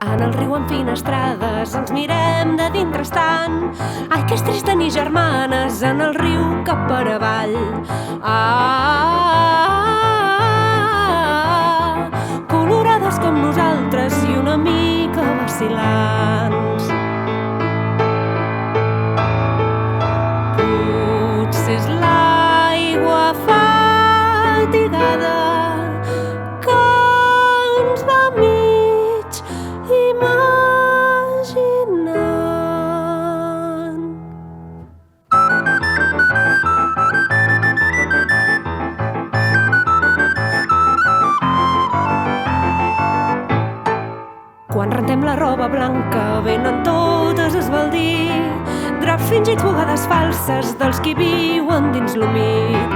En el riu enfinestrades ens mirem de dintre estant. Ai, que és trist tenir germanes en el riu cap per avall. Colorades com nosaltres i una mica vacil·lants. Potser és l'aigua fatigada que ens va mig imaginant. Quan rentem la roba blanca venen totes a esbaldir, draps fingits, bugades falses dels qui viuen dins l'humit.